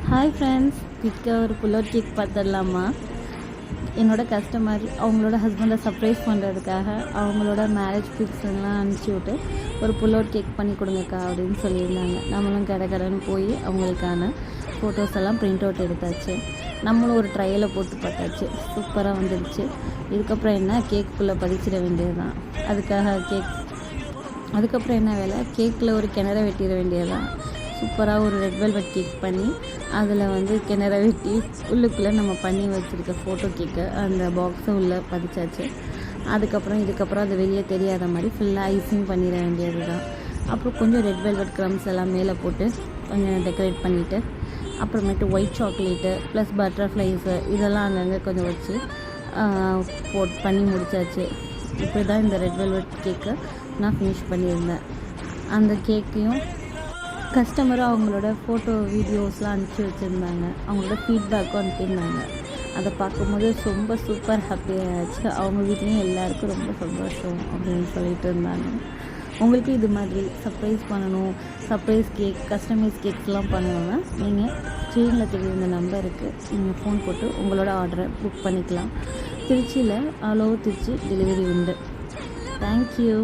Hi friends, குயிக்காக ஒரு புல்லோட் cake பார்த்துடலாமா? என்னோடய கஸ்டமர் அவங்களோட ஹஸ்பண்டை சர்ப்ரைஸ் பண்ணுறதுக்காக அவங்களோட மேரேஜ் பிக்ஸ்லாம் அனுப்பிச்சி விட்டு ஒரு புல்லோட் கேக் பண்ணி கொடுங்கக்கா அப்படின்னு சொல்லியிருந்தாங்க. நம்மளும் கடைன்னு போய் அவங்களுக்கான ஃபோட்டோஸ் எல்லாம் ப்ரிண்ட் அவுட் எடுத்தாச்சு. நம்மளும் ஒரு ட்ரையில் போட்டு பார்த்தாச்சு. சூப்பராக வந்துடுச்சு. இதுக்கப்புறம் என்ன, கேக்குள்ளே பதிச்சிட வேண்டியது தான். அதுக்கப்புறம் என்ன வேலை, கேக்கில் ஒரு கிணற வெட்டிட வேண்டியது தான். சூப்பராக ஒரு ரெட் வெல்வெட் கேக் பண்ணி அதில் கிணற வெட்டி உள்ளுக்குள்ளே நம்ம பண்ணி வச்சுருக்க ஃபோட்டோ கேக்கை அந்த பாக்ஸை உள்ளே பதிச்சாச்சு. இதுக்கப்புறம் அது வெளியே தெரியாத மாதிரி ஃபுல்லாக ஐசிங் பண்ணிட வேண்டியது தான். அப்புறம் கொஞ்சம் ரெட் வெல்வெட் க்ரம்ஸ் எல்லாம் மேலே போட்டு கொஞ்சம் டெக்கரேட் பண்ணிவிட்டு அப்புறமேட்டு ஒயிட் சாக்லேட்டு ப்ளஸ் பட்டர்ஃப்ளைஸு இதெல்லாம் அங்கங்கே கொஞ்சம் வச்சு பண்ணி முடித்தாச்சு. இப்படி தான் இந்த ரெட் வெல்வெட் கேக்கை நான் ஃபினிஷ் பண்ணியிருந்தேன். அந்த கேக்கையும் கஸ்டமரும் அவங்களோட ஃபோட்டோ வீடியோஸ்லாம் அனுப்பிச்சி வச்சுருந்தாங்க. அவங்களோட ஃபீட்பேக்கும் அனுப்பியிருந்தாங்க. அதை பார்க்கும்போது ரொம்ப சூப்பர் ஹாப்பியாகிடுச்சு. அவங்க வீட்லேயும் எல்லாருக்கும் ரொம்ப சந்தோஷம் அப்படின்னு சொல்லிட்டு இருந்தாங்க. உங்களுக்கு இது மாதிரி சர்ப்ரைஸ் பண்ணணும், சர்ப்ரைஸ் கேக், கஸ்டமைஸ் கேக்ஸ்லாம் பண்ணணுன்னா நீங்கள் ஸ்க்ரீனில் தெரியுற நம்பருக்கு நீங்கள் ஃபோன் போட்டு உங்களோட ஆர்டரை புக் பண்ணிக்கலாம். திருச்சியில் ஆல் ஓவர் திருச்சி டெலிவரி உண்டு. தேங்க்யூ.